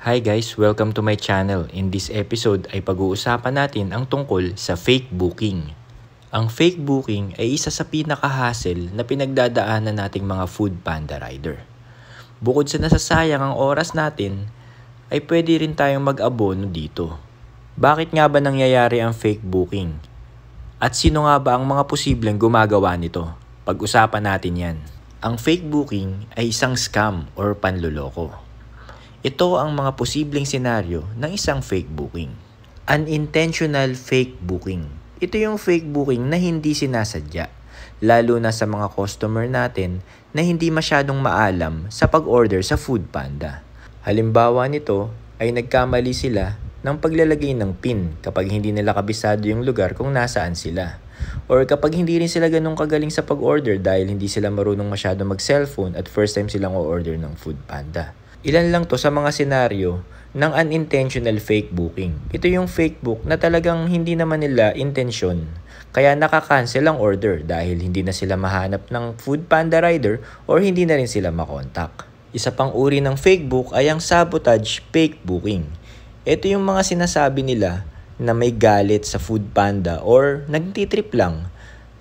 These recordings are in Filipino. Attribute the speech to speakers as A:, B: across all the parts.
A: Hi guys, welcome to my channel. In this episode ay pag-uusapan natin ang tungkol sa fake booking. Ang fake booking ay isa sa pinaka-hassle na pinagdadaanan nating mga food panda rider. Bukod sa nasasayang ang oras natin, ay pwede rin tayong mag-abono dito. Bakit nga ba nangyayari ang fake booking? At sino nga ba ang mga posibleng gumagawa nito? Pag-usapan natin yan. Ang fake booking ay isang scam or panloloko. Ito ang mga posibleng senaryo ng isang fake booking. Unintentional fake booking. Ito yung fake booking na hindi sinasadya, lalo na sa mga customer natin na hindi masyadong maalam sa pag-order sa Foodpanda. Halimbawa nito ay nagkamali sila ng paglalagay ng PIN kapag hindi nila kabisado yung lugar kung nasaan sila. Or kapag hindi rin sila ganun kagaling sa pag-order dahil hindi sila marunong masyado mag-cellphone at first time silang o-order ng Foodpanda. Ilan lang to sa mga senaryo ng unintentional fake booking. Ito yung fake book na talagang hindi naman nila intensyon. Kaya nakakancel ang order dahil hindi na sila mahanap ng Foodpanda rider or hindi na rin sila makontak. Isa pang uri ng fake book ay ang sabotage fake booking. Ito yung mga sinasabi nila na may galit sa Foodpanda or nagtitrip lang.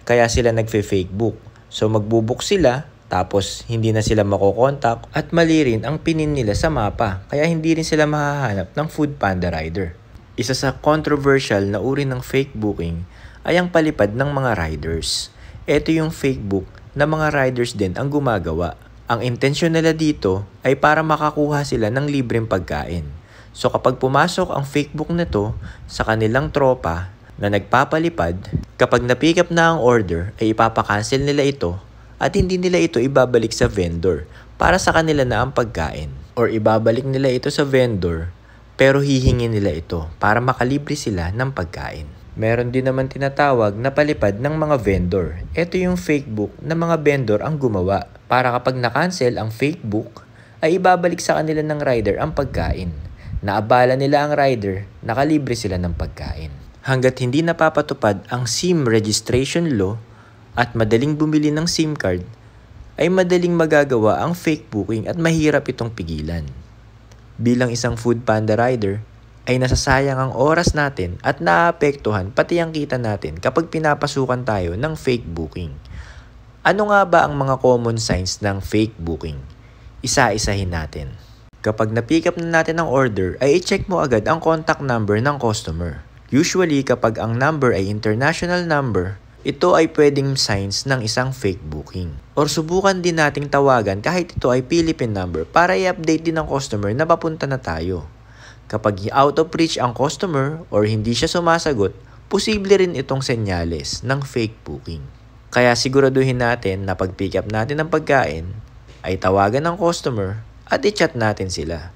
A: Kaya sila nagfe-fake book. So magbubook sila. Tapos, hindi na sila makokontak at mali rin ang pinin nila sa mapa kaya hindi rin sila mahahanap ng Foodpanda rider. Isa sa controversial na uri ng fake booking ay ang palipad ng mga riders. Ito yung fake book na mga riders din ang gumagawa. Ang intensyon nila dito ay para makakuha sila ng libreng pagkain. So kapag pumasok ang fake book na to sa kanilang tropa na nagpapalipad, kapag na-pick up na ang order ay ipapakancel nila ito at hindi nila ito ibabalik sa vendor para sa kanila na ang pagkain. Or ibabalik nila ito sa vendor pero hihingin nila ito para makalibre sila ng pagkain. Meron din naman tinatawag na palipad ng mga vendor. Ito yung fake book na mga vendor ang gumawa para kapag na-cancel ang fake book ay ibabalik sa kanila ng rider ang pagkain. Naabala nila ang rider, nakalibre sila ng pagkain. Hanggat hindi napapatupad ang SIM registration law at madaling bumili ng SIM card, ay madaling magagawa ang fake booking at mahirap itong pigilan. Bilang isang Foodpanda rider, ay nasasayang ang oras natin at naaapektuhan pati ang kita natin kapag pinapasukan tayo ng fake booking. Ano nga ba ang mga common signs ng fake booking? Isa-isahin natin. Kapag na-pick up na natin ang order, ay i-check mo agad ang contact number ng customer. Usually, kapag ang number ay international number, ito ay pwedeng signs ng isang fake booking. Or subukan din nating tawagan kahit ito ay Philippine number para i-update din ng customer na papunta na tayo. Kapag out of reach ang customer or hindi siya sumasagot, posible rin itong senyales ng fake booking. Kaya siguraduhin natin na pag pick up natin ng pagkain, ay tawagan ng customer at i-chat natin sila.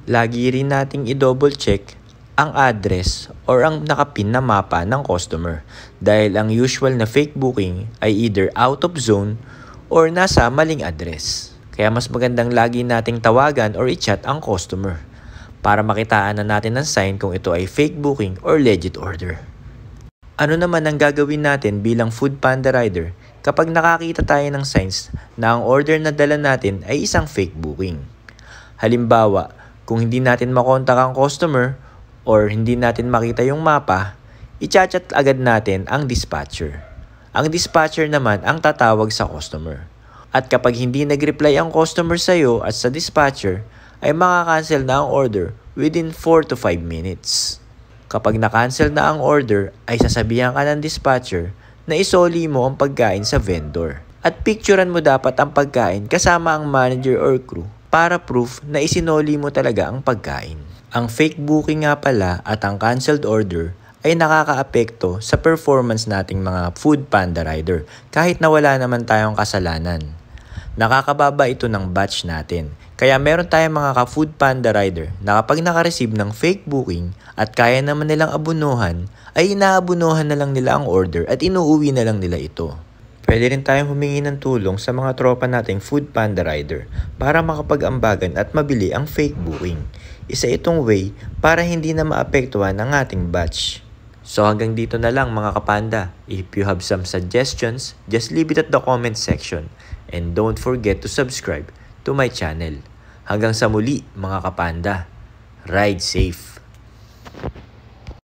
A: Lagi rin nating i-double check ang address or ang nakapin na mapa ng customer dahil ang usual na fake booking ay either out of zone or nasa maling address. Kaya mas magandang lagi nating tawagan or i-chat ang customer para makitaan na natin ng sign kung ito ay fake booking or legit order. Ano naman ang gagawin natin bilang Foodpanda rider kapag nakakita tayo ng signs na ang order na dala natin ay isang fake booking? Halimbawa, kung hindi natin makontak ang customer or hindi natin makita yung mapa, i-chat agad natin ang dispatcher. Ang dispatcher naman ang tatawag sa customer. At kapag hindi nag-reply ang customer sa'yo at sa dispatcher, ay makakancel na ang order within 4 to 5 minutes. Kapag na-cancel na ang order, ay sasabihan ka ng dispatcher na isoli mo ang pagkain sa vendor. At picturean mo dapat ang pagkain kasama ang manager or crew para proof na isinoli mo talaga ang pagkain. Ang fake booking nga pala at ang cancelled order ay nakakaapekto sa performance nating mga Foodpanda rider kahit na wala naman tayong kasalanan. Nakakababa ito ng batch natin. Kaya meron tayong mga ka-Foodpanda rider na kapag nakareceive ng fake booking at kaya naman nilang abunuhan, ay inaabunuhan na lang nila ang order at inuuwi na lang nila ito. Pwede rin tayong humingi ng tulong sa mga tropa nating Foodpanda rider para makapag-ambagan at mabili ang fake booking. Isa itong way para hindi na maapektuhan ang ating batch. So hanggang dito na lang mga kapanda. If you have some suggestions, just leave it at the comment section. And don't forget to subscribe to my channel. Hanggang sa muli mga kapanda. ride safe.